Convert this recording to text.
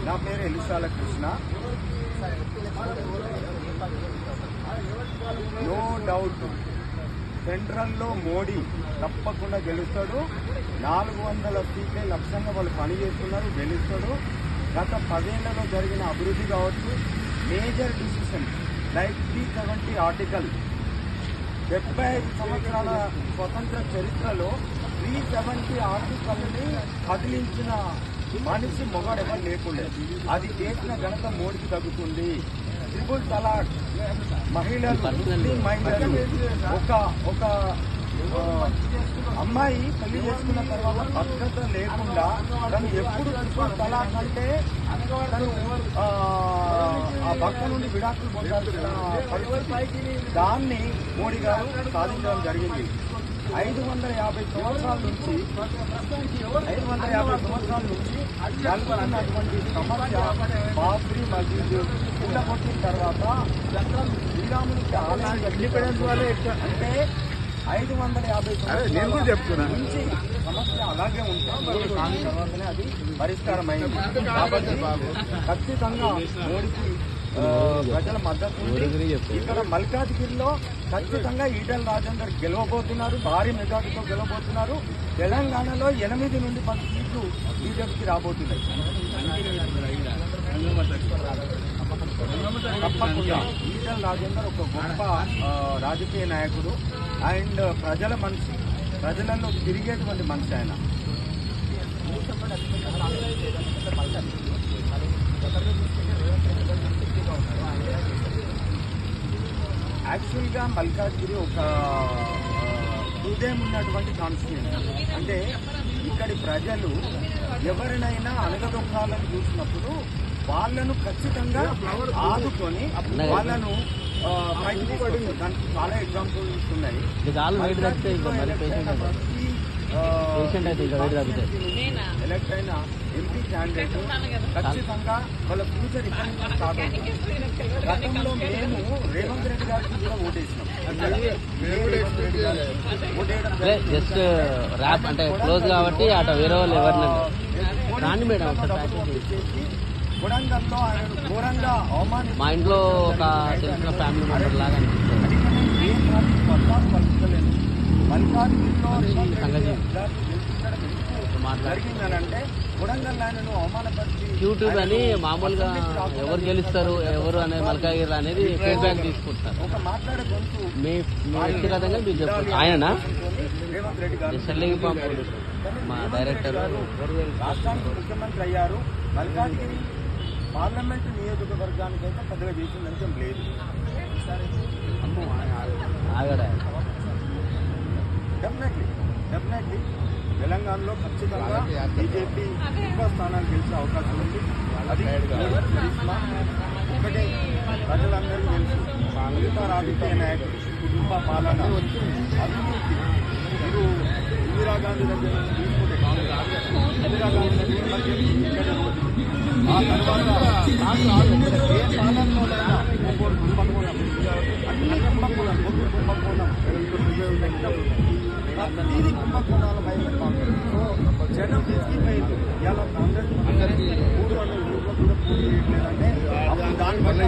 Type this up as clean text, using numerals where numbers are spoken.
నా పేరు ఎలిసాల Krishna. No doubt సెంట్రల్లో మోడీ తప్పకుండా గెలుస్తాడు. 400 సీట్లే లక్ష్యంగా వాళ్ళు పనిచేస్తున్నారు, గెలుస్తాడు. గత 10 ఏళ్లలో జరిగిన అభివృద్ధి కావచ్చు, మేజర్ డిసిషన్ లైక్ 370 ఆర్టికల్, 75 సంవత్సరాల స్వతంత్ర చరిత్రలో 370 ఆర్టికల్ని కదిలించిన మనిషి మొగాడెవరు లేకుండే. అది చేసిన ఘనత మోడీకి తగ్గుతుంది. ట్రిపుల్ తలాక్, మహిళలు ఒక అమ్మాయి పెళ్లి చేసుకున్న తర్వాత భద్రత లేకుండా తను ఎప్పుడు ట్రిపుల్ తలాక్ అంటే తను ఆ భర్త నుండి విడాకులు పొందాల్సిన పరిస్థితి, దాన్ని మోడీ గారు సాధించడం జరిగింది. 550 సంవత్సరాల నుంచి నలుగుతున్నటువంటి సమస్య బాబ్రీ మసీదు కూలగొట్టిన తర్వాత శ్రీరామునికి ఆలయం అంటే 550 సంవత్సరాల నుంచి సమస్య అలాగే ఉంటుంది. దాని తర్వాతనే అది పరిష్కారం అయింది. కాబట్టి ఖచ్చితంగా మోడీకి ప్రజల మద్దతు ఉంది. ఇక్కడ మల్కాజ్గిరిలో ఖచ్చితంగా ఈటెల రాజేందర్ గెలవబోతున్నారు, భారీ మెజార్టీతో గెలవబోతున్నారు. తెలంగాణలో 8 నుండి 10 సీట్లు బీజేపీకి రాబోతున్నాయి. తప్పకుండా ఈటెల రాజేందర్ ఒక గొప్ప రాజకీయ నాయకుడు అండ్ ప్రజల మనిషి, ప్రజలలో తిరిగేటువంటి మనిషి ఆయన. యాక్చువల్గా మల్కాజ్గిరి ఒక హృదయం ఉన్నటువంటి కాన్స్టిట్యూయెన్సీ. అంటే ఇక్కడి ప్రజలు ఎవరినైనా అనగదొక్కాలని చూసినప్పుడు వాళ్ళను ఖచ్చితంగా ఆదుకొని వాళ్ళను పైకి తీసుకొచ్చారు. దానికి చాలా ఎగ్జాంపుల్స్ ఉన్నాయి. ఎలక్ట్ అయిన ఎంపీ క్యాండిడేట్ ఖచ్చితంగా వాళ్ళ ఫ్యూచర్ ఇక్కడ నుంచి స్టార్ట్ అవుతుంది. గతంలో మేము రేవంత్ రెడ్డి గారికి కూడా ఓటేసినాం. జస్ట్ ర్యాప్ అంటే క్లోజ్ కాబట్టి అటు వేరే వాళ్ళు ఎవరిని కొడంగల్లో ఆయన ఘోరంగా అవమానం. మా ఇంట్లో ఒక తెలిసిన ఫ్యామిలీ మెంబర్ లాగా అనిపిస్తుంది. జరిగిందనంటే కొడంగల్ ఆయనను అవమానపరిచి యూట్యూబ్ అని మామూలుగా ఎవరు గెలుస్తారు ఎవరు అనే మల్కాగిరి అనేది ఫీడ్బ్యాక్ తీసుకుంటారు. ఒక మాట్లాడే గొంతు మీ వ్యక్తిగతంగా మీరు చెప్పారు. ఆయన రేవంత్ రెడ్డి గారు మా డైరెక్టర్ రాష్ట్రానికి ముఖ్యమంత్రి అయ్యారు. మల్కాజ్గిరి పార్లమెంటు నియోజకవర్గానికి అయితే పెద్దగా చేసిందంటే లేదు. డెఫినెట్లీ తెలంగాణలో ఖచ్చితంగా బీజేపీ ఎక్కువ స్థానాలు గెలిచే అవకాశం ఉంది. అది ఒకటే ప్రజలందరూ తెలుసు, మిగతా రాజకీయ నాయకులు కుటుంబ పాలన అభివృద్ధి. మీరు ఇందిరా గాంధీ దగ్గర తీసుకుంటే ఇందిరా గాంధీ దగ్గర ఆ తర్వాత ఏ స్థానంలోనైనా కుంభకోణం, అన్ని కుంభకోణం, పొద్దు కుంభకోణం, ప్రతిదీ కుంభకోణాల పైన కాంగ్రెస్ జనం తీసుకుపోయింది. ఇలా కాంగ్రెస్ 300 ఊళ్ళో కూడా పోటీ చేయట్లేదంటే అప్పుడు దాన్ని బట్టి